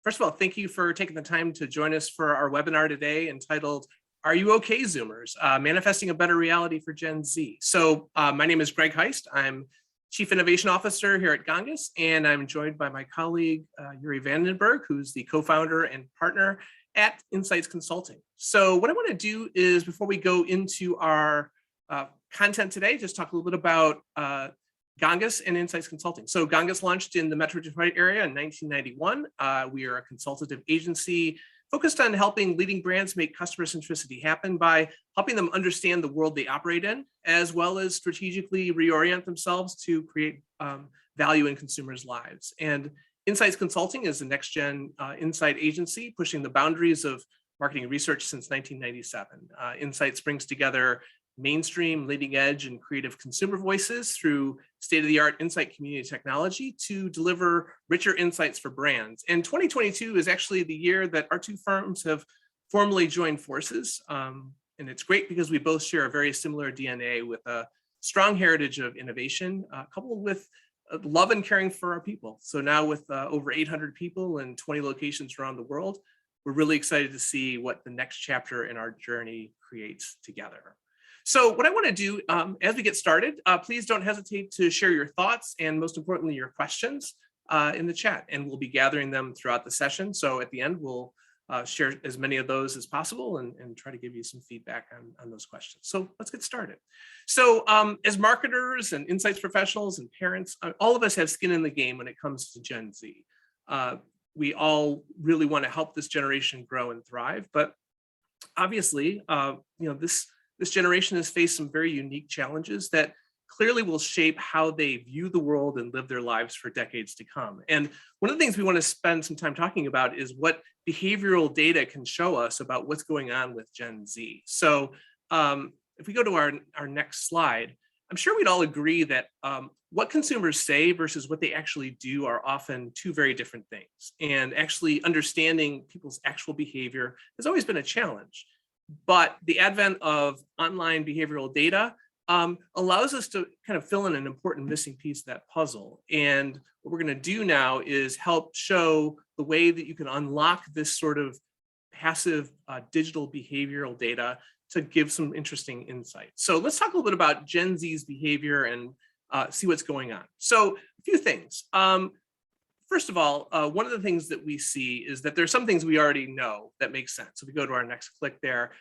First of all, thank you for taking the time to join us for our webinar today entitled, Are You Okay, Zoomers? Manifesting a Better Reality for Gen Z. So my name is Greg Heist. I'm Chief Innovation Officer here at Ganges, and I'm joined by my colleague, Joeri Bergh, who's the co-founder and partner at Insights Consulting. So what I want to do is, before we go into our content today, just talk a little bit about Ganges and Insights Consulting. So Ganges launched in the Metro Detroit area in 1991. We are a consultative agency focused on helping leading brands make customer centricity happen by helping them understand the world they operate in, as well as strategically reorient themselves to create value in consumers' lives. And Insights Consulting is the next-gen insight agency pushing the boundaries of marketing research since 1997. Insights brings together mainstream, leading edge, and creative consumer voices through state-of-the-art insight community technology to deliver richer insights for brands. And 2022 is actually the year that our two firms have formally joined forces. And it's great because we both share a very similar DNA with a strong heritage of innovation, coupled with love and caring for our people. So now with over 800 people and 20 locations around the world, we're really excited to see what the next chapter in our journey creates together. So what I want to do as we get started, please don't hesitate to share your thoughts and, most importantly, your questions in the chat, and we'll be gathering them throughout the session. So at the end, we'll share as many of those as possible and try to give you some feedback on those questions. So let's get started. So as marketers and insights professionals and parents, all of us have skin in the game when it comes to Gen Z. We all really want to help this generation grow and thrive, but obviously, this generation has faced some very unique challenges that clearly will shape how they view the world and live their lives for decades to come. And one of the things we want to spend some time talking about is what behavioral data can show us about what's going on with Gen Z. So if we go to our next slide, I'm sure we'd all agree that what consumers say versus what they actually do are often two very different things. And actually understanding people's actual behavior has always been a challenge. But the advent of online behavioral data allows us to kind of fill in an important missing piece of that puzzle. And what we're going to do now is help show the way that you can unlock this sort of passive digital behavioral data to give some interesting insights. So let's talk a little bit about Gen Z's behavior and see what's going on. So a few things. First of all, one of the things that we see is that there's some things we already know that make sense. So if we go to our next click there,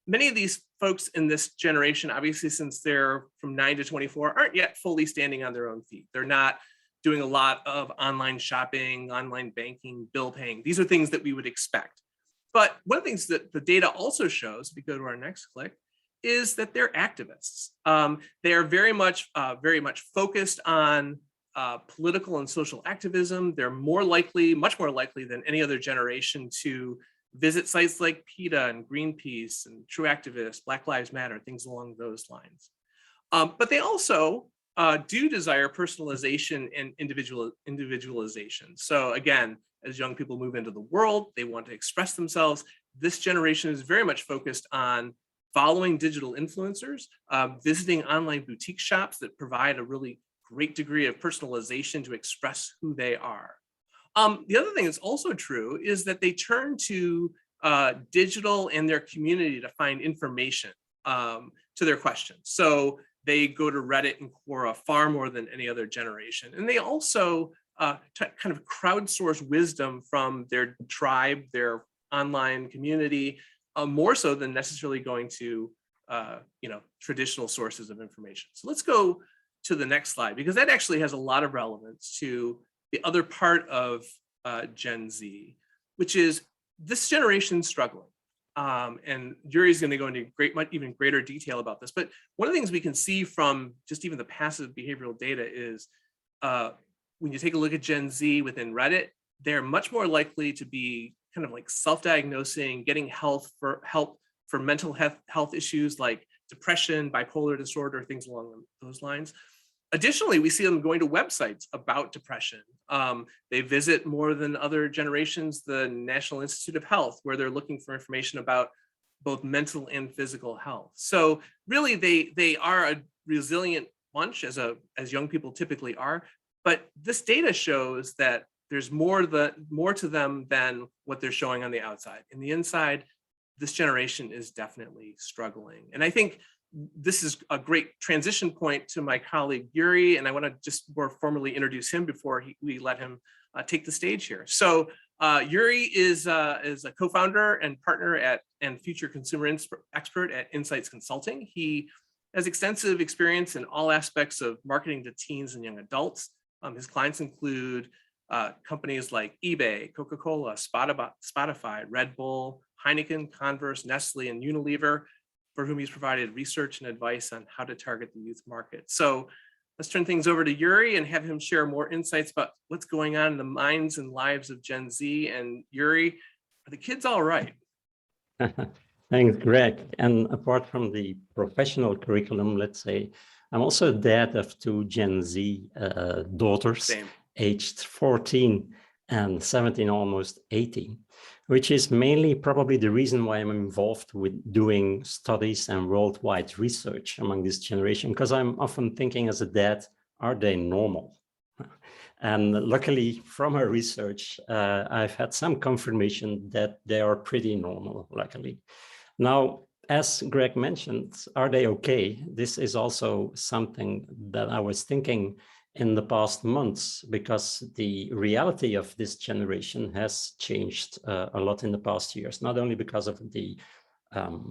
many of these folks in this generation, obviously, since they're from 9 to 24, aren't yet fully standing on their own feet. They're not doing a lot of online shopping, online banking, bill paying. These are things that we would expect. But one of the things that the data also shows, if we go to our next click, is that they're activists. They are very much focused on political and social activism. They're much more likely than any other generation to visit sites like PETA and Greenpeace and True Activists, Black Lives Matter, things along those lines. But they also do desire personalization and individualization. So again, as young people move into the world, they want to express themselves. This generation is very much focused on following digital influencers, visiting online boutique shops that provide a really great degree of personalization to express who they are. The other thing that's also true is that they turn to digital and their community to find information to their questions. So they go to Reddit and Quora far more than any other generation. And they also kind of crowdsource wisdom from their tribe, their online community, more so than necessarily going to traditional sources of information. So let's go to the next slide, because that actually has a lot of relevance to the other part of Gen Z, which is this generation struggling. And Joeri is going to go into even greater detail about this. But one of the things we can see from just even the passive behavioral data is when you take a look at Gen Z within Reddit, they're much more likely to be kind of like self-diagnosing, getting help for mental health issues like depression, bipolar disorder, things along those lines. Additionally, we see them going to websites about depression. They visit more than other generations the National Institute of Health, where they're looking for information about both mental and physical health. So really, they are a resilient bunch, as young people typically are. But this data shows that there's more to them than what they're showing on the outside. In the inside, this generation is definitely struggling. And I think this is a great transition point to my colleague Joeri, and I want to just more formally introduce him before we let him take the stage here. So Joeri is a co-founder and partner and future consumer expert at Insights Consulting. He has extensive experience in all aspects of marketing to teens and young adults. His clients include companies like eBay, Coca-Cola, Spotify, Red Bull, Heineken, Converse, Nestle, and Unilever, for whom he's provided research and advice on how to target the youth market. So let's turn things over to Joeri and have him share more insights about what's going on in the minds and lives of Gen Z. And Joeri, are the kids all right? Thanks, Greg. And apart from the professional curriculum, let's say, I'm also a dad of two Gen Z daughters, aged 14 and 17, almost 18, which is mainly probably the reason why I'm involved with doing studies and worldwide research among this generation, because I'm often thinking as a dad, are they normal? And luckily from our research, I've had some confirmation that they are pretty normal, luckily. Now, as Greg mentioned, are they okay? This is also something that I was thinking in the past months, because the reality of this generation has changed a lot in the past years, not only because of the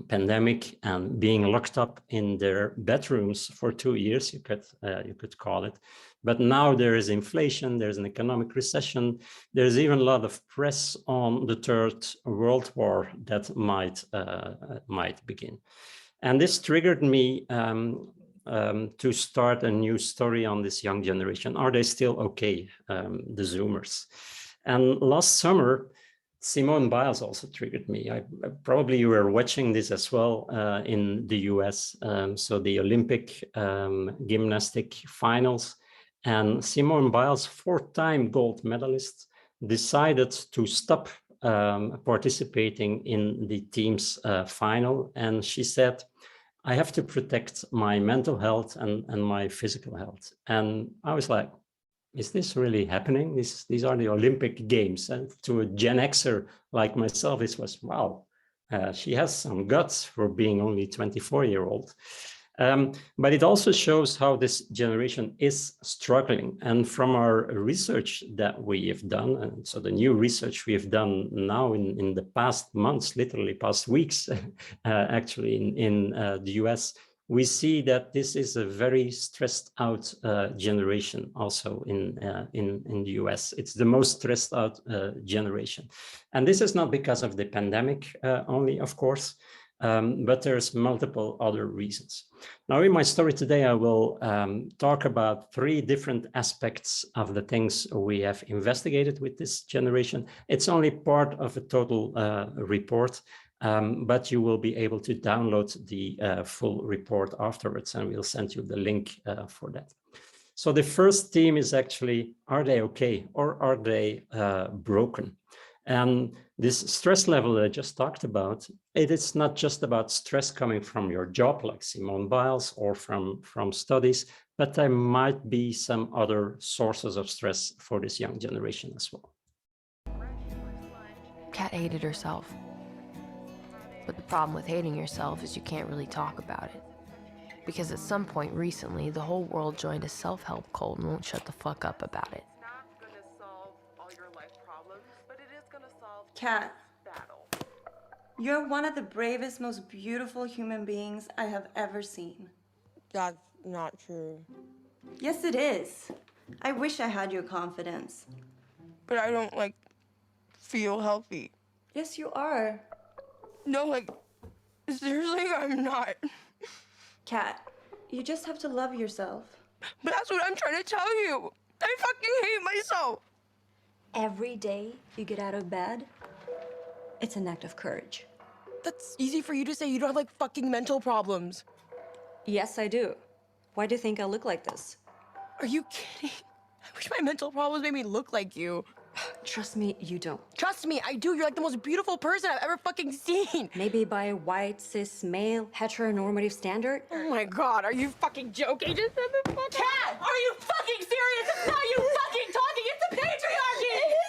pandemic and being locked up in their bedrooms for 2 years, you could call it. But now there is inflation, there's an economic recession, there's even a lot of press on the Third World War that might begin. And this triggered me to start a new story on this young generation. Are they still okay, the Zoomers? And last summer, Simone Biles also triggered me. Probably you were watching this as well in the US. So the Olympic gymnastic finals, and Simone Biles, 4-time gold medalist, decided to stop participating in the team's final. And she said, I have to protect my mental health and my physical health. And I was like, is this really happening? These are the Olympic Games. And to a Gen Xer like myself, this was, wow, she has some guts for being only 24-year-old. But it also shows how this generation is struggling. And from our research that we have done, and so the new research we have done now in the past months, literally past weeks, actually in the US, we see that this is a very stressed out generation also in the US. It's the most stressed out generation. And this is not because of the pandemic only, of course, but there's multiple other reasons. Now in my story today, I will talk about 3 different aspects of the things we have investigated with this generation. It's only part of a total report, but you will be able to download the full report afterwards, and we'll send you the link for that. So the first theme is actually, are they okay or are they broken? And this stress level that I just talked about, it is not just about stress coming from your job, like Simone Biles, or from studies, but there might be some other sources of stress for this young generation as well. Kat hated herself. But the problem with hating yourself is you can't really talk about it. Because at some point recently, the whole world joined a self-help cult and won't shut the fuck up about it. Kat, you're one of the bravest, most beautiful human beings I have ever seen. That's not true. Yes, it is. I wish I had your confidence. But I don't, feel healthy. Yes, you are. No, seriously, I'm not. Kat, you just have to love yourself. But that's what I'm trying to tell you. I fucking hate myself. Every day you get out of bed, it's an act of courage. That's easy for you to say. You don't have, fucking mental problems. Yes, I do. Why do you think I look like this? Are you kidding? I wish my mental problems made me look like you. Trust me, you don't. Trust me, I do. You're the most beautiful person I've ever fucking seen. Maybe by a white, cis, male, heteronormative standard? Oh my God, are you fucking joking? Just said the fuck. Kat, are you fucking serious? It's not you fucking talking, it's the patriarchy!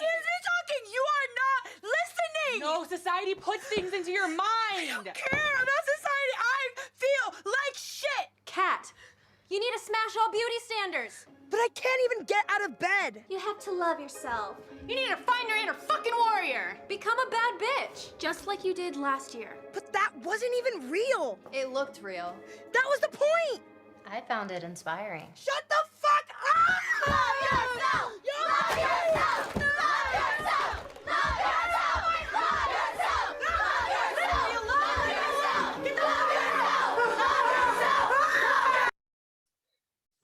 No, society puts things into your mind. I don't care about society. I feel like shit. Cat, you need to smash all beauty standards. But I can't even get out of bed. You have to love yourself. You need to find your inner fucking warrior. Become a bad bitch, just like you did last year. But that wasn't even real. It looked real. That was the point. I found it inspiring. Shut the fuck up. Love yourself! Love yourself! Love yourself! Love yourself! Love yourself! Love yourself! You love yourself! Love yourself! Love yourself!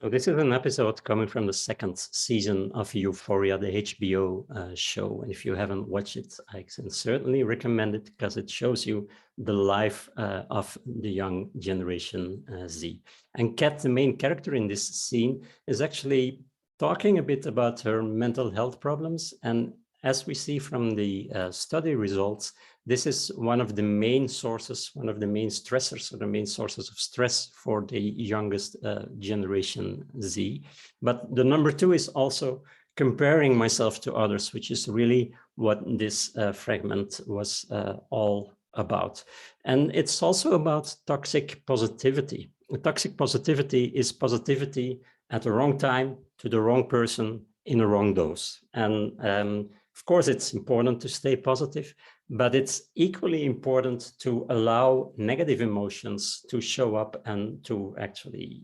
So this is an episode coming from the second season of Euphoria, the HBO show. And if you haven't watched it, I can certainly recommend it because it shows you the life of the young generation Z. And Kat, the main character in this scene, is actually talking a bit about her mental health problems. And as we see from the study results, this is one of the main sources, one of the main stressors, or the main sources of stress for the youngest generation Z. But the number two is also comparing myself to others, which is really what this fragment was all about. And it's also about toxic positivity. Toxic positivity is positivity at the wrong time, to the wrong person, in the wrong dose. And of course, it's important to stay positive, but it's equally important to allow negative emotions to show up and to actually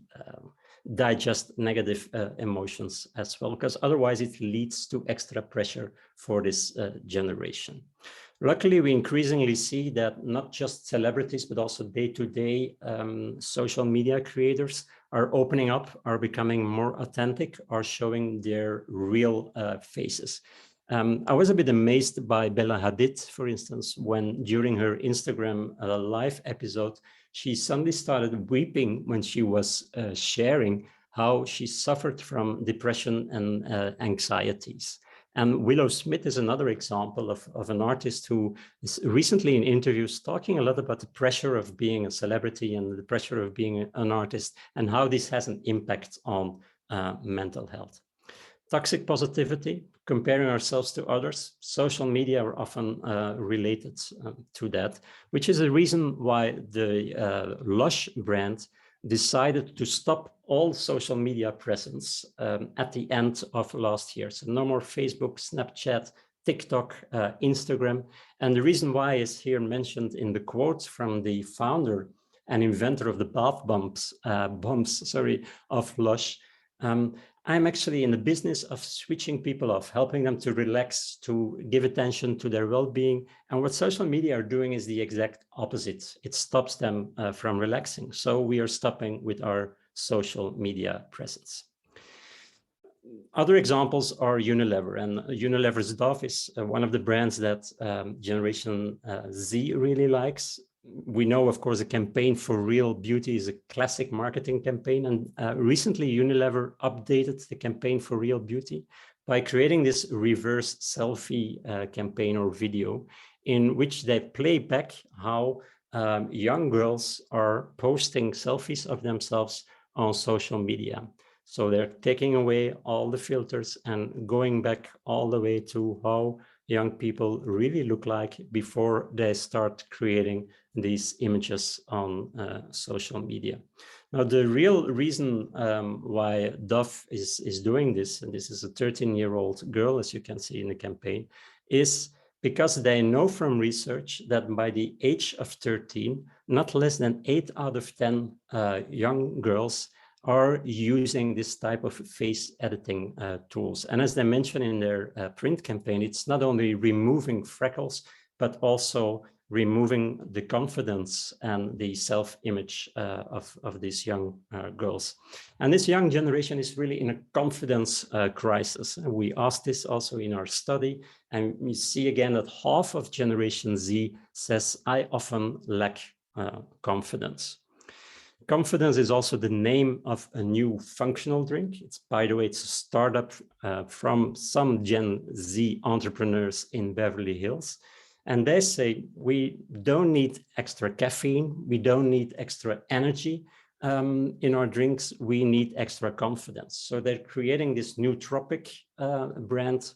digest negative emotions as well, because otherwise it leads to extra pressure for this generation. Luckily, we increasingly see that not just celebrities, but also day-to-day social media creators are opening up, are becoming more authentic, are showing their real faces. I was a bit amazed by Bella Hadid, for instance, when during her Instagram live episode, she suddenly started weeping when she was sharing how she suffered from depression and anxieties. And Willow Smith is another example of an artist who is recently in interviews talking a lot about the pressure of being a celebrity and the pressure of being an artist and how this has an impact on mental health. Toxic positivity, comparing ourselves to others. Social media are often related to that, which is a reason why the Lush brand decided to stop all social media presence at the end of last year. So no more Facebook, Snapchat, TikTok, Instagram. And the reason why is here mentioned in the quote from the founder and inventor of the bath bombs of Lush. I'm actually in the business of switching people off, helping them to relax, to give attention to their well-being. And what social media are doing is the exact opposite. It stops them from relaxing. So we are stopping with our social media presence. Other examples are Unilever, and Unilever's Dove is one of the brands that Generation Z really likes. We know, of course, the campaign for real beauty is a classic marketing campaign. And recently, Unilever updated the campaign for real beauty by creating this reverse selfie campaign or video in which they play back how young girls are posting selfies of themselves on social media. So they're taking away all the filters and going back all the way to how young people really look like before they start creating these images on social media. Now, the real reason why Dove is doing this, and this is a 13-year-old girl, as you can see in the campaign, is because they know from research that by the age of 13, not less than 8 out of 10 young girls are using this type of face editing tools. And as they mentioned in their print campaign, it's not only removing freckles, but also removing the confidence and the self-image of these young girls. And this young generation is really in a confidence crisis. And we asked this also in our study, and we see again that half of Generation Z says, I often lack confidence. Confidence is also the name of a new functional drink. It's, by the way, it's a startup from some Gen Z entrepreneurs in Beverly Hills. And they say, we don't need extra caffeine. We don't need extra energy. in our drinks, we need extra confidence. So they're creating this nootropic brand,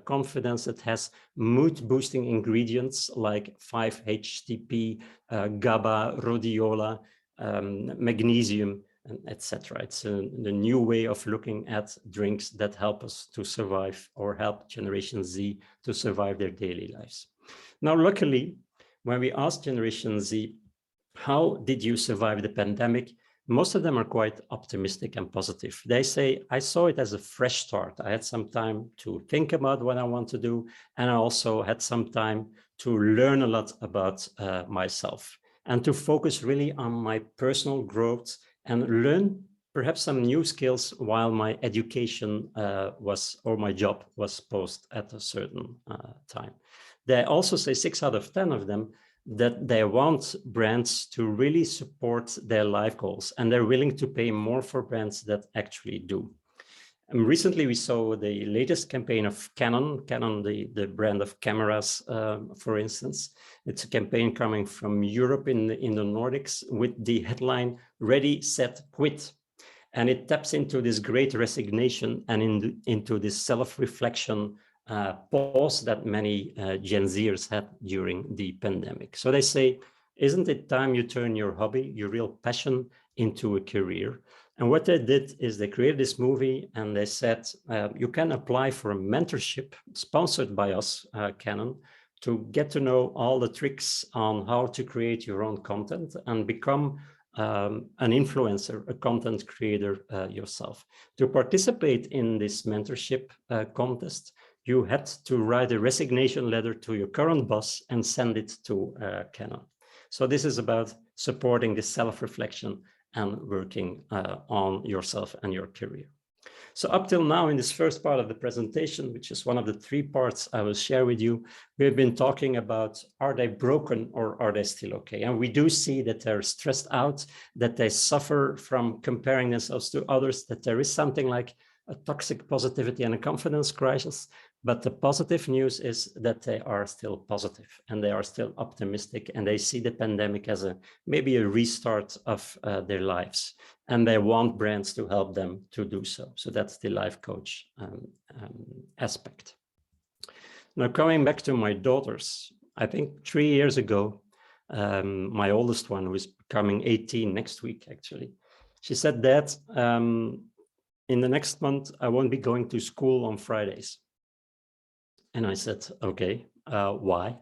confidence, that has mood boosting ingredients like 5-HTP, GABA, rhodiola, magnesium, etc. It's the new way of looking at drinks that help us to survive, or help Generation Z to survive their daily lives. Now, luckily, when we asked Generation Z, how did you survive the pandemic? Most of them are quite optimistic and positive. They say, I saw it as a fresh start. I had some time to think about what I want to do. And I also had some time to learn a lot about myself and to focus really on my personal growth and learn perhaps some new skills while my education or my job was paused at a certain time. They also say 6 out of 10 of them that they want brands to really support their life goals, and they're willing to pay more for brands that actually do. And recently we saw the latest campaign of Canon, the brand of cameras, for instance. It's a campaign coming from Europe in the Nordics with the headline, Ready, Set, Quit. And it taps into this great resignation and into this self-reflection pause that many Gen Zers had during the pandemic. So they say, isn't it time you turn your hobby, your real passion, into a career? And what they did is they created this movie, and they said, you can apply for a mentorship sponsored by us, Canon, to get to know all the tricks on how to create your own content and become an influencer, a content creator yourself. To participate in this mentorship contest, you had to write a resignation letter to your current boss and send it to Canon. So this is about supporting the self-reflection and working on yourself and your career. So up till now, in this first part of the presentation, which is one of the 3 parts I will share with you, we've been talking about, are they broken or are they still okay? And we do see that they're stressed out, that they suffer from comparing themselves to others, that there is something like a toxic positivity and a confidence crisis. But the positive news is that they are still positive and they are still optimistic, and they see the pandemic as maybe a restart of their lives, and they want brands to help them to do so. So that's the life coach aspect. Now, coming back to my daughters, I think 3 years ago, my oldest one, who is becoming 18 next week, actually, she said that in the next month, I won't be going to school on Fridays. And I said, okay, why?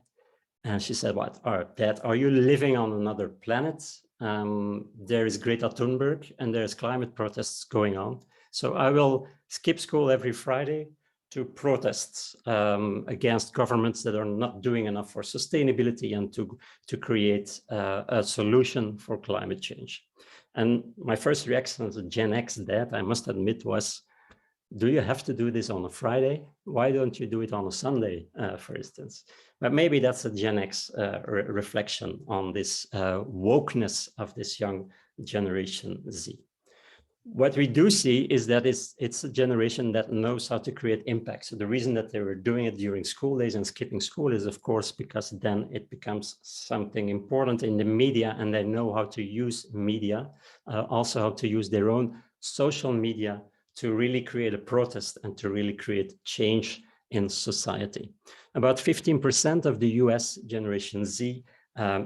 And she said, what, Dad, are you living on another planet? There is Greta Thunberg and there's climate protests going on. So I will skip school every Friday to protest against governments that are not doing enough for sustainability and to create a solution for climate change. And my first reaction as a Gen X dad, I must admit, was, do you have to do this on a Friday? Why don't you do it on a Sunday, for instance? But maybe that's a Gen X reflection on this wokeness of this young Generation Z. What we do see is that it's a generation that knows how to create impact. So the reason that they were doing it during school days and skipping school is, of course, because then it becomes something important in the media, and they know how to use media, also how to use their own social media to really create a protest and to really create change in society. About 15% of the US Generation Z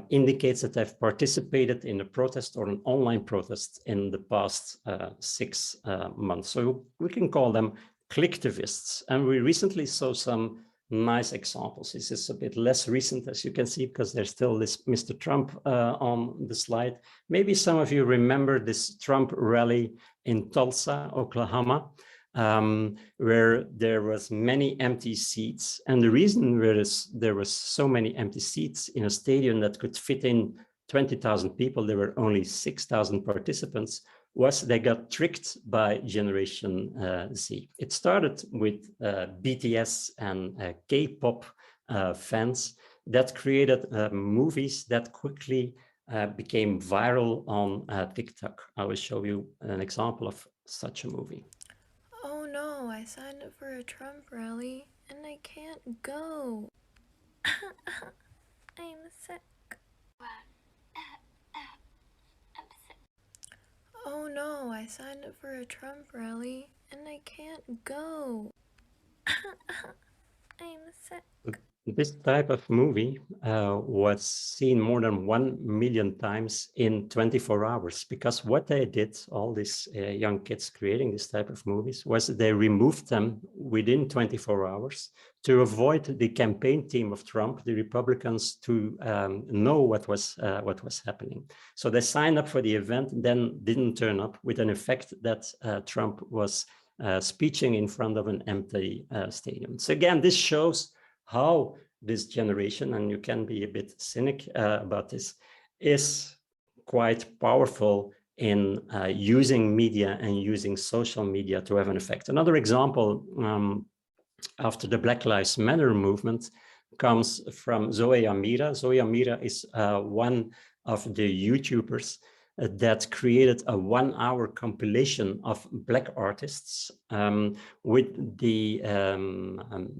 indicates that they've participated in a protest or an online protest in the past 6 months. So we can call them clicktivists. And we recently saw some nice examples. This is a bit less recent, as you can see, because there's still this Mr. Trump on the slide. Maybe some of you remember this Trump rally in Tulsa, Oklahoma, where there was many empty seats. And the reason there was so many empty seats in a stadium that could fit in 20,000 people, there were only 6,000 participants, was they got tricked by Generation Z. It started with BTS and K-pop fans that created movies that quickly became viral on TikTok. I will show you an example of such a movie. Oh no, I signed up for a Trump rally and I can't go. I'm sick. no, I signed up for a Trump rally and I can't go. I'm sick. This type of movie was seen more than 1 million times in 24 hours, because what they did, all these young kids creating this type of movies, was they removed them within 24 hours to avoid the campaign team of Trump, the Republicans, to know what was happening. So they signed up for the event, then didn't turn up, with an effect that Trump was speeching in front of an empty stadium. So again, this shows how this generation, and you can be a bit cynic about this, is quite powerful in using media and using social media to have an effect. Another example, after the Black Lives Matter movement, comes from Zoe Amira. Zoe Amira is one of the YouTubers that created a 1-hour compilation of Black artists with the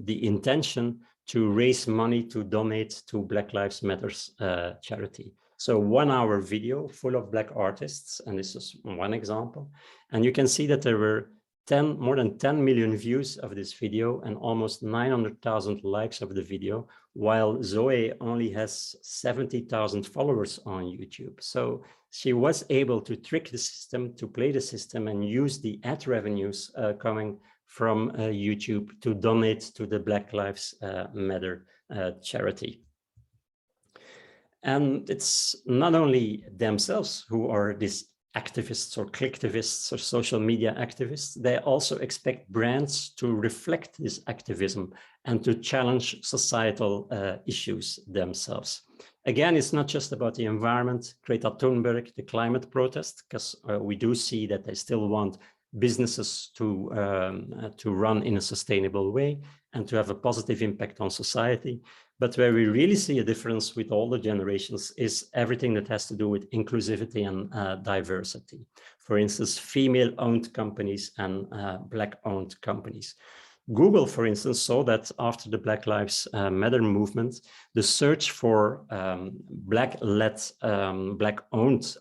intention to raise money to donate to Black Lives Matter's charity. So 1-hour video full of Black artists, and this is one example. And you can see that there were more than 10 million views of this video and almost 900,000 likes of the video, while Zoe only has 70,000 followers on YouTube. So she was able to trick the system, to play the system, and use the ad revenues coming from YouTube to donate to the Black Lives Matter charity. And it's not only themselves who are these activists or clicktivists or social media activists, they also expect brands to reflect this activism and to challenge societal issues themselves. Again, it's not just about the environment, Greta Thunberg, the climate protest, because we do see that they still want businesses to run in a sustainable way and to have a positive impact on society. But where we really see a difference with all the generations is everything that has to do with inclusivity and diversity. For instance, female-owned companies and Black-owned companies. Google, for instance, saw that after the Black Lives Matter movement, the search for Black-led, Black-owned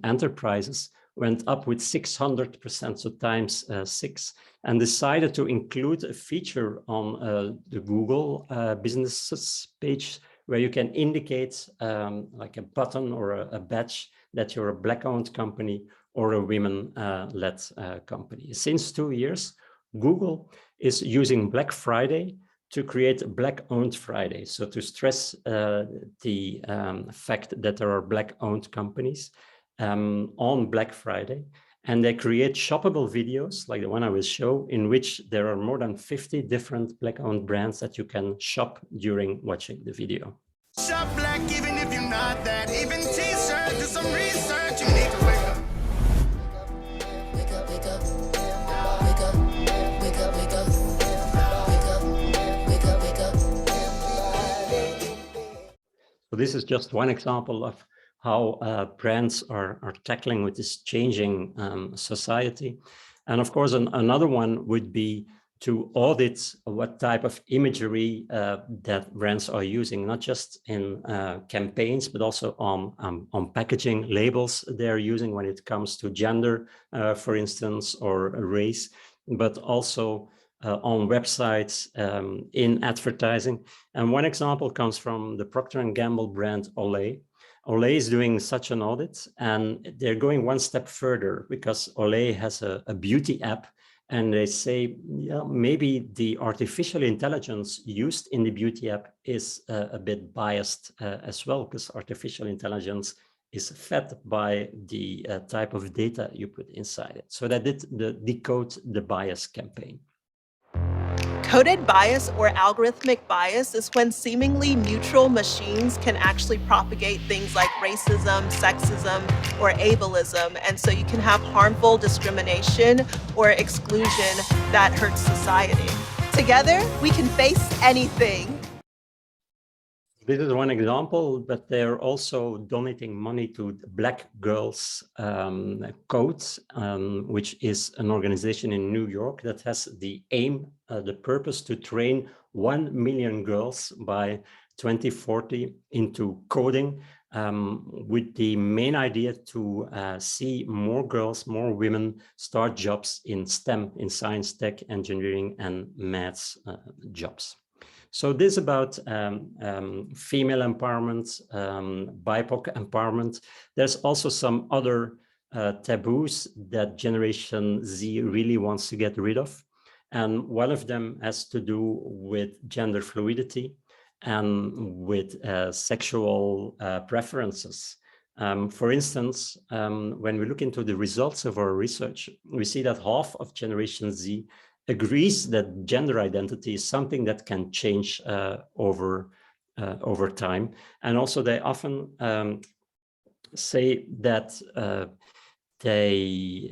enterprises went up with 600%, so times 6, and decided to include a feature on the Google businesses page where you can indicate like a button or a badge that you're a Black-owned company or a women-led company. Since 2 years, Google is using Black Friday to create a Black-owned Friday, so to stress the fact that there are Black-owned companies on Black Friday, and they create shoppable videos like the one I will show, in which there are more than 50 different Black-owned brands that you can shop during watching the video. Shop Black even if you're not that. Even t-shirt, do some research, you need to wake up. Wake up, wake up. Wake up, wake up, wake up. Wake up, wake up, wake up. So this is just one example of how brands are tackling with this changing society. And of course, another one would be to audit what type of imagery that brands are using, not just in campaigns, but also on packaging labels they're using when it comes to gender, for instance, or race, but also on websites, in advertising. And one example comes from the Procter & Gamble brand Olay. Olay is doing such an audit, and they're going one step further because Olay has a beauty app, and they say, yeah, maybe the artificial intelligence used in the beauty app is a bit biased as well, because artificial intelligence is fed by the type of data you put inside it. So that did the Decode the Bias campaign. Coded bias or algorithmic bias is when seemingly neutral machines can actually propagate things like racism, sexism, or ableism. And so you can have harmful discrimination or exclusion that hurts society. Together, we can face anything. This is one example, but they're also donating money to Black Girls Code, which is an organization in New York that has the aim, the purpose to train 1 million girls by 2040 into coding with the main idea to see more girls, more women start jobs in STEM, in science, tech, engineering, and maths jobs. So this is about female empowerment, BIPOC empowerment. There's also some other taboos that Generation Z really wants to get rid of. And one of them has to do with gender fluidity and with sexual preferences. For instance, when we look into the results of our research, we see that half of Generation Z agrees that gender identity is something that can change over time. And also they often say that they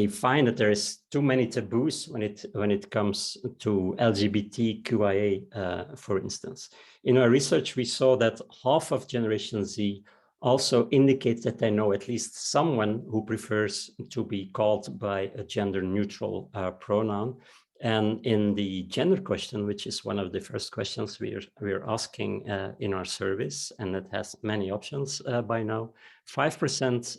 find that there is too many taboos when it comes to LGBTQIA, for instance. In our research, we saw that half of Generation Z also indicates that they know at least someone who prefers to be called by a gender-neutral pronoun. And in the gender question, which is one of the first questions we're asking in our service, and it has many options by now, 5%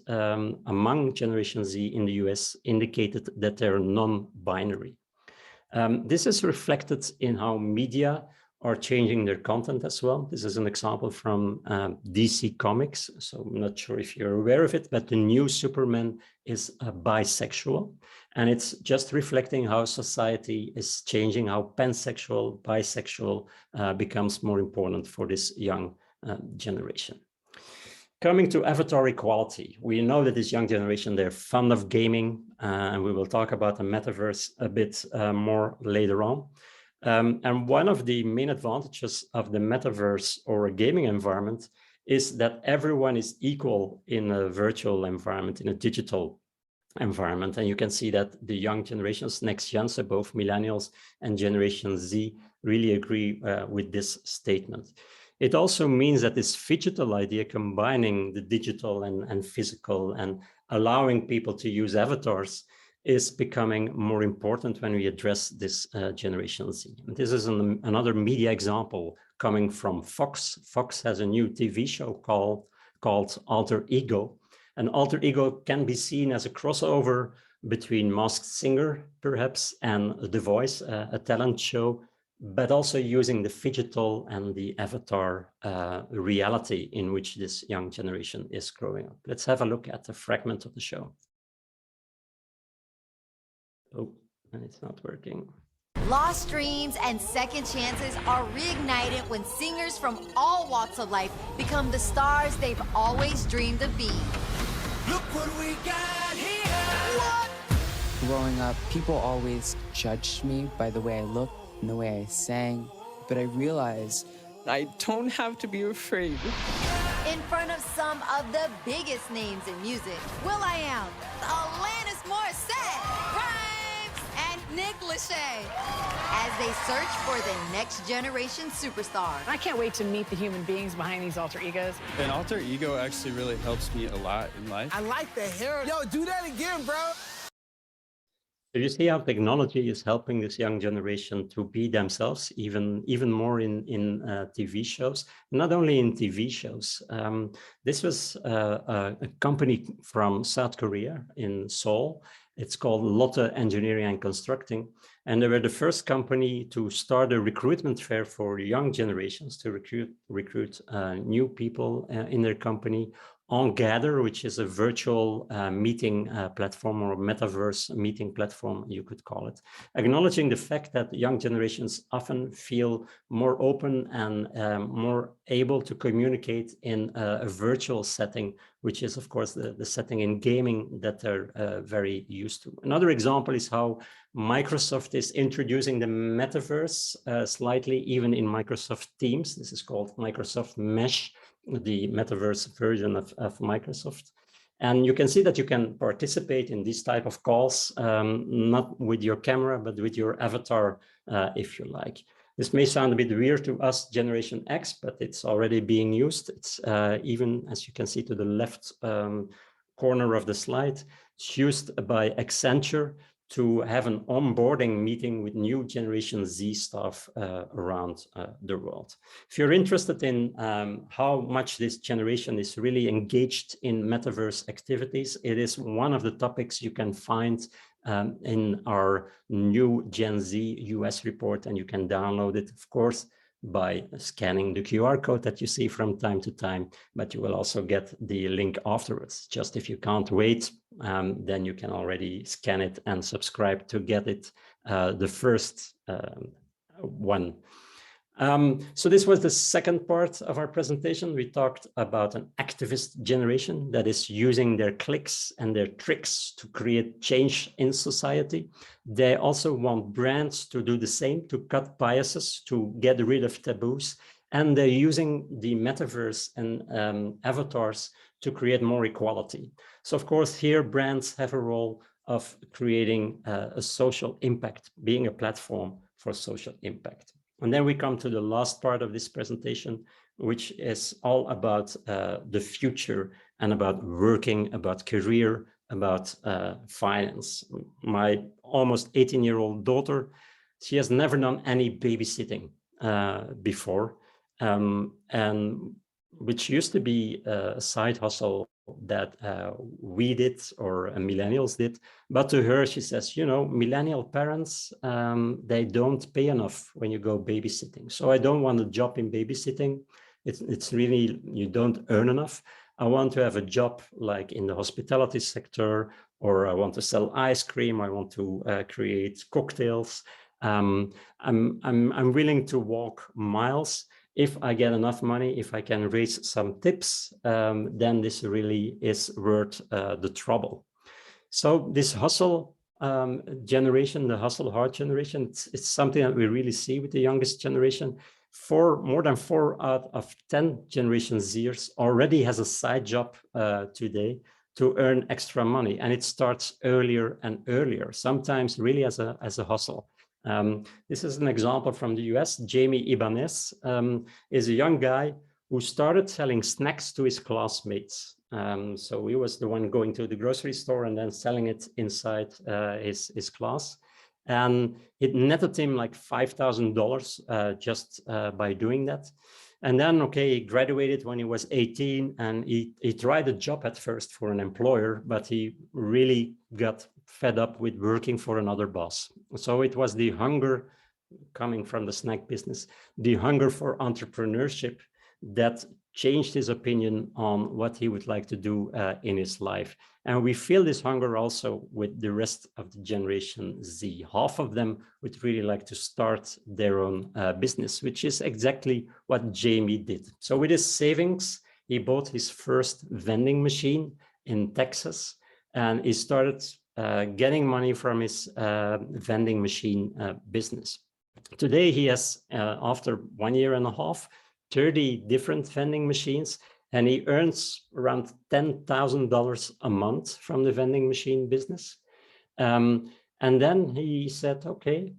among Generation Z in the US indicated that they're non-binary. This is reflected in how media are changing their content as well. This is an example from DC Comics. So I'm not sure if you're aware of it, but the new Superman is bisexual. And it's just reflecting how society is changing, how pansexual, bisexual becomes more important for this young generation. Coming to avatar equality, we know that this young generation, they're fond of gaming, and we will talk about the metaverse a bit more later on. And one of the main advantages of the metaverse or a gaming environment is that everyone is equal in a virtual environment, in a digital environment. And you can see that the young generations, next gen, so both millennials and Generation Z, really agree with this statement. It also means that this phygital idea, combining the digital and physical and allowing people to use avatars, is becoming more important when we address this Generation Z. And this is another media example coming from Fox. Fox has a new TV show called Alter Ego. And Alter Ego can be seen as a crossover between Masked Singer, perhaps, and The Voice, a talent show, but also using the phygital and the avatar reality in which this young generation is growing up. Let's have a look at a fragment of the show. Oh, and it's not working. Lost dreams and second chances are reignited when singers from all walks of life become the stars they've always dreamed of being. Look what we got here. What? Growing up, people always judged me by the way I looked and the way I sang, but I realized I don't have to be afraid. In front of some of the biggest names in music, will.i.am, Alanis Morissette, Grimes, and Nick Lachey, as they search for the next generation superstar. I can't wait to meet the human beings behind these alter egos. An alter ego actually really helps me a lot in life. I like the hair. Yo, do that again, bro. So you see how technology is helping this young generation to be themselves, even more in TV shows. Not only in TV shows. This was a company from South Korea in Seoul. It's called Lotte Engineering and Constructing. And they were the first company to start a recruitment fair for young generations to recruit new people in their company on Gather, which is a virtual meeting platform or metaverse meeting platform, you could call it, acknowledging the fact that young generations often feel more open and more able to communicate in a virtual setting, which is, of course, the setting in gaming that they're very used to. Another example is how Microsoft is introducing the metaverse slightly, even in Microsoft Teams. This is called Microsoft Mesh, the metaverse version of Microsoft. And you can see that you can participate in these type of calls, not with your camera, but with your avatar, if you like. This may sound a bit weird to us, Generation X, but it's already being used. It's even, as you can see to the left corner of the slide, it's used by Accenture to have an onboarding meeting with new Generation Z staff around the world. If you're interested in how much this generation is really engaged in metaverse activities, it is one of the topics you can find in our new Gen Z US report, and you can download it, of course, by scanning the QR code that you see from time to time, but you will also get the link afterwards. Just if you can't wait, then you can already scan it and subscribe to get it, the first one. So this was the second part of our presentation. We talked about an activist generation that is using their clicks and their tricks to create change in society. They also want brands to do the same, to cut biases, to get rid of taboos. And they're using the metaverse and avatars to create more equality. So of course, here brands have a role of creating a social impact, being a platform for social impact. And then we come to the last part of this presentation, which is all about the future and about working, about career, about finance. My almost 18-year-old daughter, she has never done any babysitting before, and which used to be a side hustle that we did or millennials did. But to her, she says, you know, millennial parents, they don't pay enough when you go babysitting. So I don't want a job in babysitting. It's really, you don't earn enough. I want to have a job like in the hospitality sector, or I want to sell ice cream. I want to create cocktails. I'm willing to walk miles. If I get enough money, if I can raise some tips, then this really is worth the trouble. So this hustle generation, the hustle hard generation, it's something that we really see with the youngest generation. More than 4 out of 10 Generation Zers already has a side job today to earn extra money. And it starts earlier and earlier, sometimes really as a hustle. This is an example from the US. Jamie Ibanez is a young guy who started selling snacks to his classmates. So he was the one going to the grocery store and then selling it inside his class. And it netted him like $5,000 just by doing that. And then, okay, he graduated when he was 18, and he tried a job at first for an employer, but he really got fed up with working for another boss. So it was the hunger coming from the snack business, the hunger for entrepreneurship that changed his opinion on what he would like to do in his life. And we feel this hunger also with the rest of the Generation Z. Half of them would really like to start their own business, which is exactly what Jamie did. So with his savings, he bought his first vending machine in Texas, and he started getting money from his vending machine business. Today, he has, after 1.5 years, 30 different vending machines, and he earns around $10,000 a month from the vending machine business. And then he said, okay,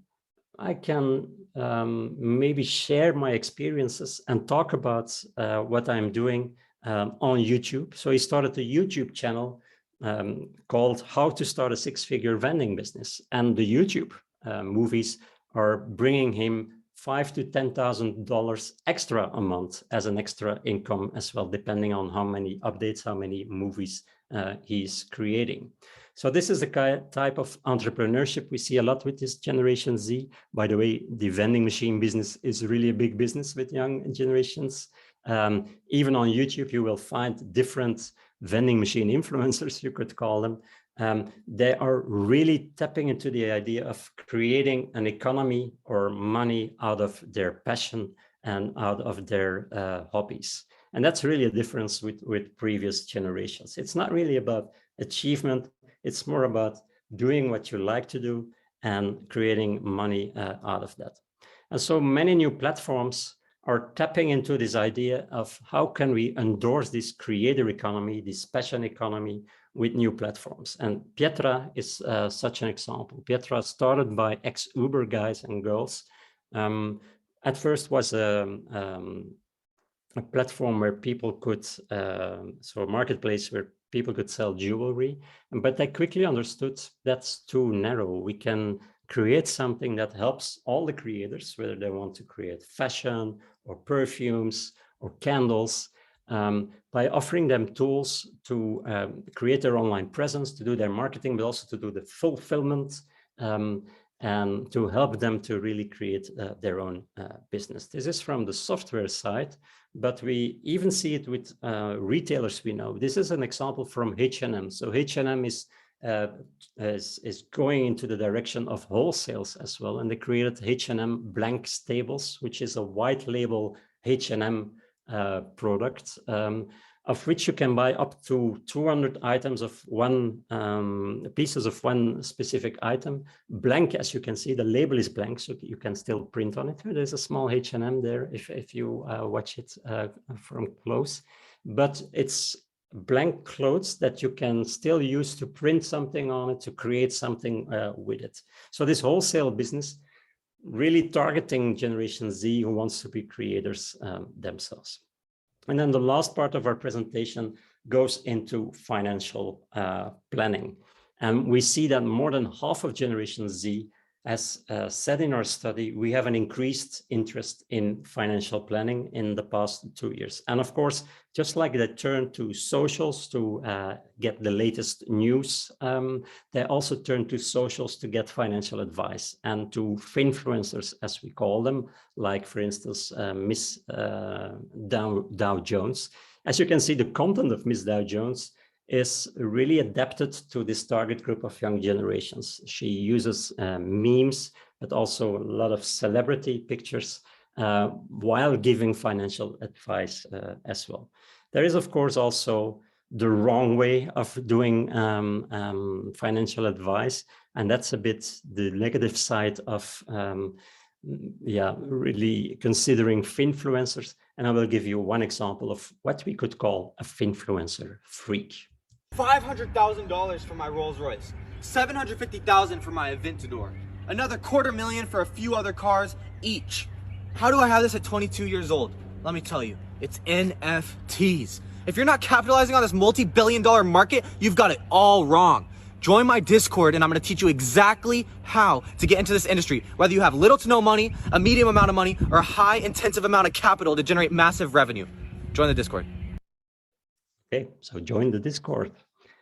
I can maybe share my experiences and talk about what I'm doing on YouTube. So he started a YouTube channel called How to Start a Six-Figure Vending Business. And the YouTube movies are bringing him $5,000 to $10,000 extra a month as an extra income as well, depending on how many updates, how many movies he's creating. So this is the type of entrepreneurship we see a lot with this Generation Z. By the way, the vending machine business is really a big business with young generations. Even on YouTube, you will find different vending machine influencers, you could call them. They are really tapping into the idea of creating an economy or money out of their passion and out of their hobbies. And that's really a difference with previous generations. It's not really about achievement. It's more about doing what you like to do and creating money out of that. And so many new platforms are tapping into this idea of how can we endorse this creator economy, this passion economy, with new platforms. And Pietra is such an example. Pietra started by ex-Uber guys and girls. At first was a platform where people could, so a marketplace where people could sell jewelry, but they quickly understood that's too narrow. We can create something that helps all the creators, whether they want to create fashion or perfumes or candles, by offering them tools to create their online presence, to do their marketing, but also to do the fulfillment, and to help them to really create their own business. This is from the software side, but we even see it with retailers we know. This is an example from H&M. So H&M is going into the direction of wholesales as well, and they created H&M blank stables, which is a white label H&M product, of which you can buy up to 200 items of one pieces of one specific item. Blank, as you can see, the label is blank, so you can still print on it. There's a small H&M there if you watch it from close, but it's blank clothes that you can still use to print something on it, to create something with it. So this wholesale business really targeting Generation Z who wants to be creators themselves. And then the last part of our presentation goes into financial planning. And we see that more than half of Generation Z, as said in our study, we have an increased interest in financial planning in the past 2 years. And of course, just like they turn to socials to get the latest news, they also turn to socials to get financial advice, and to finfluencers, as we call them, like, for instance, Miss Dow Jones. As you can see, the content of Miss Dow Jones is really adapted to this target group of young generations. She uses memes, but also a lot of celebrity pictures while giving financial advice as well. There is, of course, also the wrong way of doing financial advice, and that's a bit the negative side of really considering finfluencers. And I will give you one example of what we could call a finfluencer freak. $500,000 for my Rolls Royce, $750,000 for my Aventador, another $250,000 for a few other cars each. How do I have this at 22 years old? Let me tell you, it's NFTs. If you're not capitalizing on this multi-billion-dollar market, you've got it all wrong. Join my Discord and I'm gonna teach you exactly how to get into this industry, whether you have little to no money, a medium amount of money, or a high intensive amount of capital to generate massive revenue. Join the Discord. Okay, so join the Discord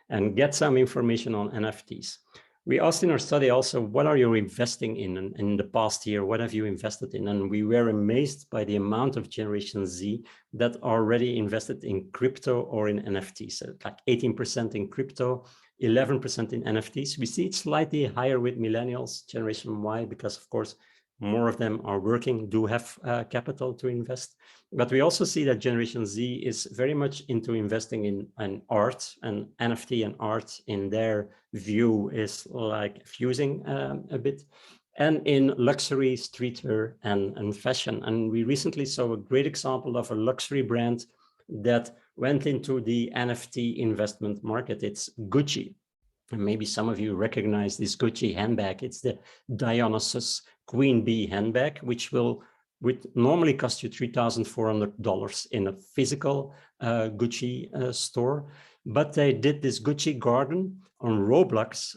and get some information on NFTs. We asked in our study also, what are you investing in the past year? What have you invested in? And we were amazed by the amount of Generation Z that already invested in crypto or in NFTs. So like 18% in crypto, 11% in NFTs. We see it slightly higher with millennials, Generation Y, because of course, more of them are working, do have capital to invest. But we also see that Generation Z is very much into investing in art, and NFT and art in their view is like fusing a bit, and in luxury, streetwear, and fashion. And we recently saw a great example of a luxury brand that went into the NFT investment market. It's Gucci. And maybe some of you recognize this Gucci handbag. It's the Dionysus Queen Bee handbag, which would normally cost you $3,400 in a physical Gucci store. But they did this Gucci garden on Roblox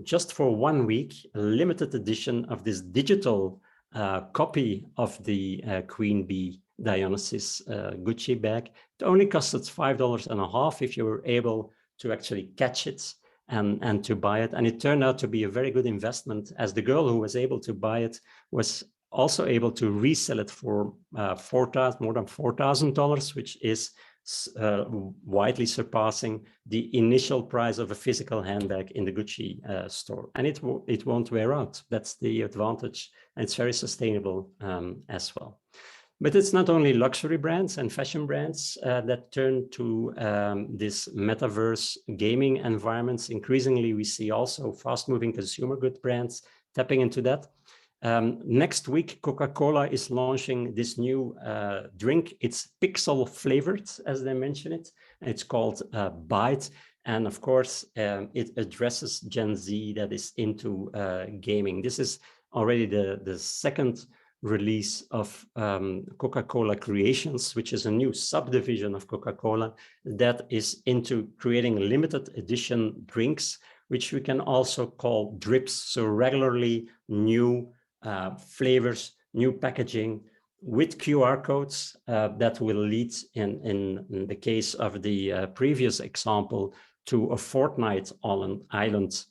just for 1 week, a limited edition of this digital copy of the Queen Bee Dionysus Gucci bag. It only costed $5.50 if you were able to actually catch it and to buy it. And it turned out to be a very good investment, as the girl who was able to buy it was also able to resell it for more than $4,000, which is widely surpassing the initial price of a physical handbag in the Gucci store. And it won't wear out. That's the advantage. And it's very sustainable as well. But it's not only luxury brands and fashion brands that turn to this metaverse gaming environments. Increasingly, we see also fast-moving consumer good brands tapping into that. Next week, Coca-Cola is launching this new drink. It's pixel flavored, as they mention it. It's called Byte. And of course, it addresses Gen Z that is into gaming. This is already the second release of Coca-Cola Creations, which is a new subdivision of Coca-Cola that is into creating limited edition drinks, which we can also call drips. So regularly new flavors, new packaging with QR codes that will lead, in the case of the previous example, to a Fortnite island,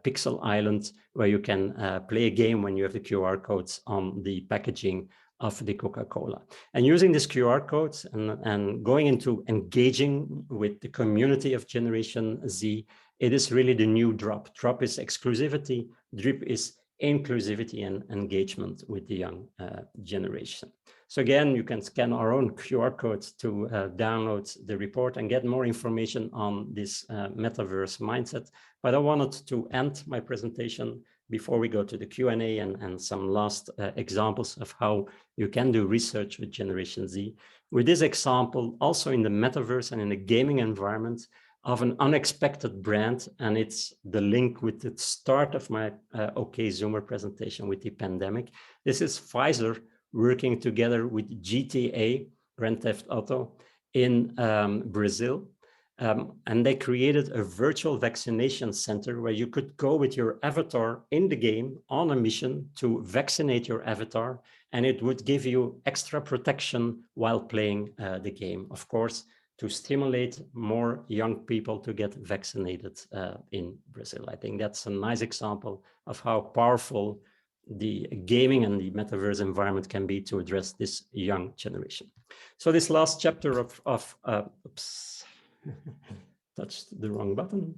Pixel Island, where you can play a game when you have the QR codes on the packaging of the Coca-Cola. And using this QR codes and going into engaging with the community of Generation Z, it is really the new drop. Drop is exclusivity, drip is inclusivity and engagement with the young generation. So again, you can scan our own QR codes to download the report and get more information on this metaverse mindset. But I wanted to end my presentation before we go to the Q&A and some last examples of how you can do research with Generation Z. With this example, also in the metaverse and in the gaming environment, of an unexpected brand, and it's the link with the start of my OK Zoomer presentation with the pandemic. This is Pfizer working together with GTA, Grand Theft Auto, in Brazil. And they created a virtual vaccination center where you could go with your avatar in the game on a mission to vaccinate your avatar, and it would give you extra protection while playing the game. Of course, to stimulate more young people to get vaccinated in Brazil. I think that's a nice example of how powerful the gaming and the metaverse environment can be to address this young generation. So this last chapter oops, touched the wrong button.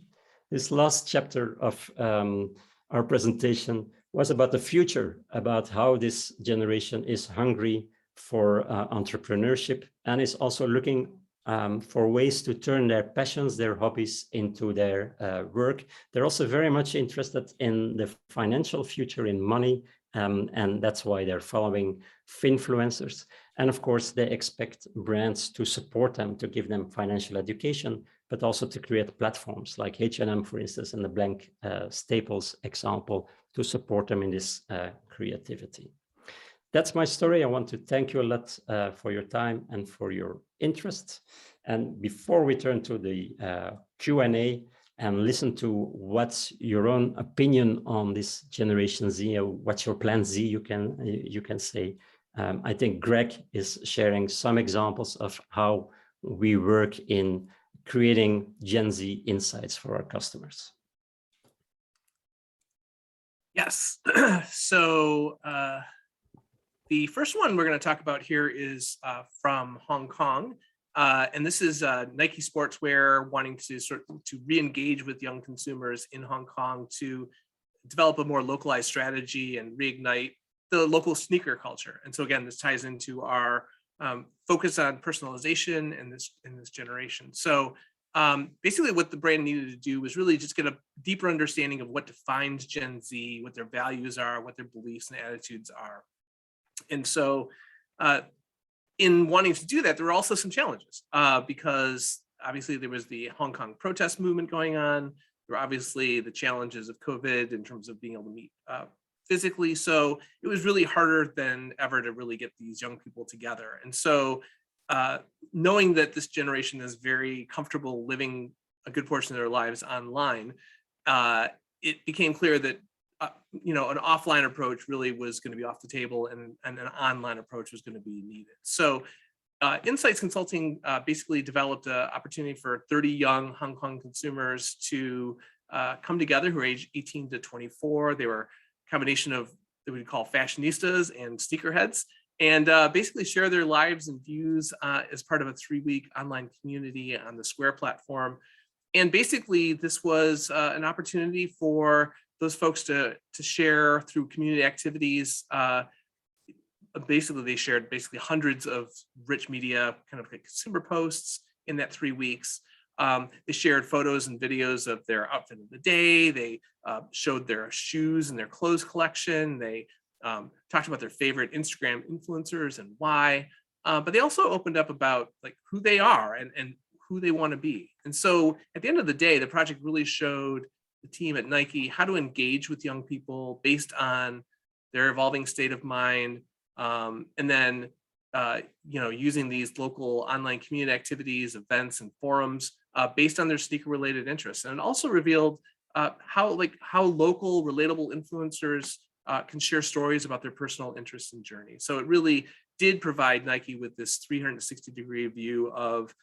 This last chapter of our presentation was about the future, about how this generation is hungry for entrepreneurship and is also looking for ways to turn their passions, their hobbies into their work. They're also very much interested in the financial future, in money, and that's why they're following finfluencers. And of course, they expect brands to support them, to give them financial education, but also to create platforms like H&M, for instance, and the Blank Staples example to support them in this creativity. That's my story. I want to thank you a lot for your time and for your interest. And before we turn to the Q&A and listen to what's your own opinion on this Generation Z, or what's your plan Z, you can say, I think Greg is sharing some examples of how we work in creating Gen Z insights for our customers. Yes. So, the first one we're going to talk about here is from Hong Kong, and this is Nike Sportswear wanting to re-engage with young consumers in Hong Kong to develop a more localized strategy and reignite the local sneaker culture. And so again, this ties into our focus on personalization in this generation. So basically, what the brand needed to do was really just get a deeper understanding of what defines Gen Z, what their values are, what their beliefs and attitudes are. And so in wanting to do that, there were also some challenges because obviously there was the Hong Kong protest movement going on. There were obviously the challenges of COVID in terms of being able to meet physically. So it was really harder than ever to really get these young people together. And so knowing that this generation is very comfortable living a good portion of their lives online, it became clear that an offline approach really was going to be off the table, and an online approach was going to be needed. So Insights Consulting basically developed an opportunity for 30 young Hong Kong consumers to come together who are aged 18 to 24. They were a combination of what we call fashionistas and sneakerheads, and basically share their lives and views as part of a 3-week online community on the Square platform. And basically, this was an opportunity for those folks to share through community activities. Basically, they shared hundreds of rich media kind of like consumer posts in that 3 weeks. They shared photos and videos of their outfit of the day. They showed their shoes and their clothes collection. They talked about their favorite Instagram influencers and why. But they also opened up about like who they are and who they want to be. And so at the end of the day, the project really showed the team at Nike how to engage with young people based on their evolving state of mind, and then using these local online community activities, events, and forums based on their sneaker-related interests. And it also revealed how local, relatable influencers can share stories about their personal interests and journeys. So it really did provide Nike with this 360-degree view of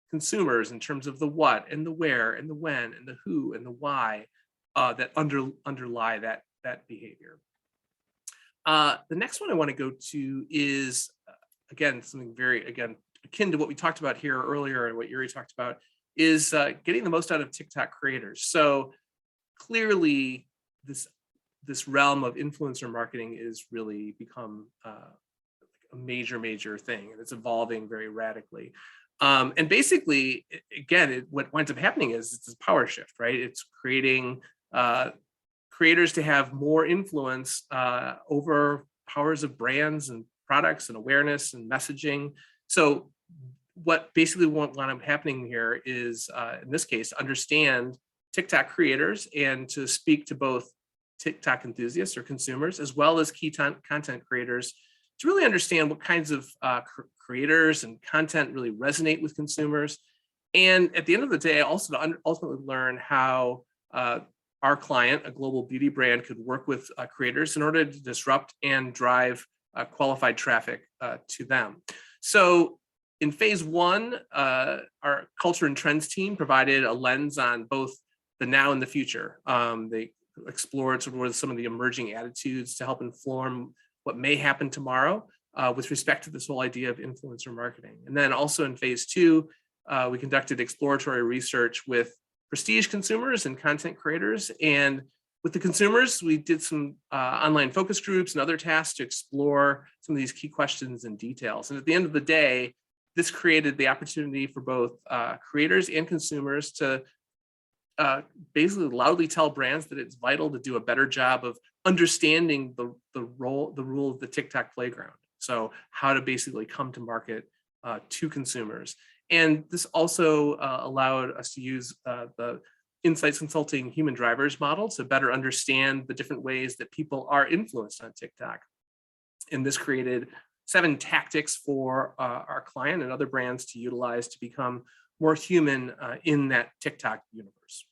consumers in terms of the what and the where and the when and the who and the why that underlie that behavior. The next one I want to go to is, again, something very, akin to what we talked about here earlier and what Joeri talked about, is getting the most out of TikTok creators. So clearly, this realm of influencer marketing is really become a major thing, and it's evolving very radically. And basically, again, what winds up happening is it's a power shift, right? It's creating creators to have more influence over powers of brands and products and awareness and messaging. So what basically what wound up happening here is, in this case, understand TikTok creators and to speak to both TikTok enthusiasts or consumers, as well as key content creators, to really understand what kinds of creators and content really resonate with consumers. And at the end of the day, also to ultimately learn how our client, a global beauty brand, could work with creators in order to disrupt and drive qualified traffic to them. So in phase one, our culture and trends team provided a lens on both the now and the future. They explored sort of some of the emerging attitudes to help inform what may happen tomorrow with respect to this whole idea of influencer marketing. And then also in phase two, we conducted exploratory research with prestige consumers and content creators. And with the consumers, we did some online focus groups and other tasks to explore some of these key questions and details. And at the end of the day, this created the opportunity for both creators and consumers to basically loudly tell brands that it's vital to do a better job of understanding the rule of the TikTok playground. So how to basically come to market to consumers. And this also allowed us to use the Insights Consulting human drivers model to better understand the different ways that people are influenced on TikTok. And this created 7 tactics for our client and other brands to utilize to become more human in that TikTok universe.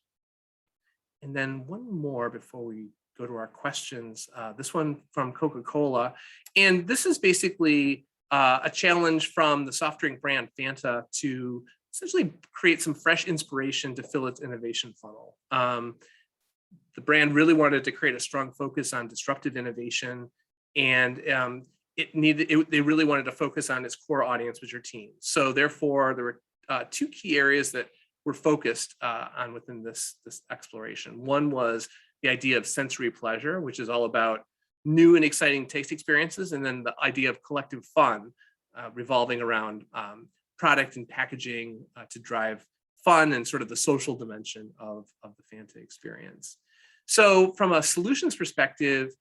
And then one more before we go to our questions, this one from Coca-Cola. And this is basically a challenge from the soft drink brand Fanta to essentially create some fresh inspiration to fill its innovation funnel. The brand really wanted to create a strong focus on disruptive innovation, and they really wanted to focus on its core audience, which are teens. So therefore, there were 2 key areas that were focused on within this exploration. One was the idea of sensory pleasure, which is all about new and exciting taste experiences, and then the idea of collective fun revolving around product and packaging to drive fun and sort of the social dimension of the Fanta experience. So from a solutions perspective,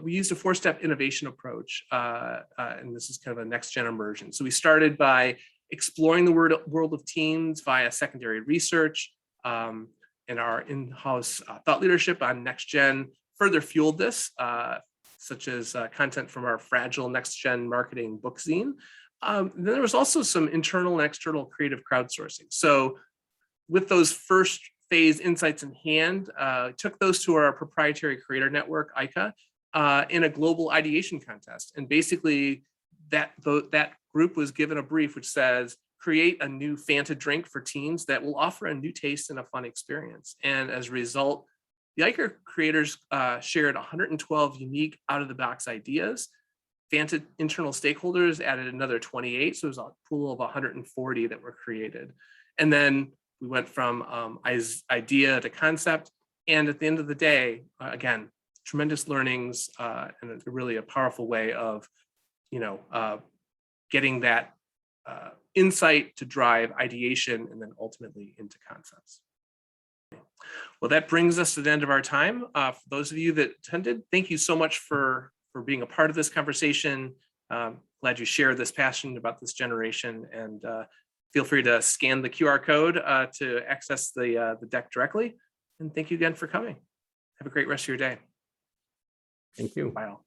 we used a 4-step innovation approach, and this is kind of a next-gen immersion. So we started by exploring the world of teens via secondary research, and our in-house thought leadership on next-gen further fueled this, such as content from our Fragile next-gen marketing book zine. Then there was also some internal and external creative crowdsourcing. So with those first phase insights in hand, took those to our proprietary creator network, ICA, in a global ideation contest. And basically that group was given a brief which says, create a new Fanta drink for teens that will offer a new taste and a fun experience. And as a result, the ICA creators shared 112 unique out-of-the-box ideas. Fanta internal stakeholders added another 28, so it was a pool of 140 that were created. And then we went from idea to concept, and at the end of the day, again, tremendous learnings and really a powerful way of, getting that insight to drive ideation and then ultimately into concepts. Well, that brings us to the end of our time. For those of you that attended, thank you so much for being a part of this conversation. Glad you share this passion about this generation, and feel free to scan the QR code to access the deck directly. And thank you again for coming. Have a great rest of your day. Thank you. Bye all.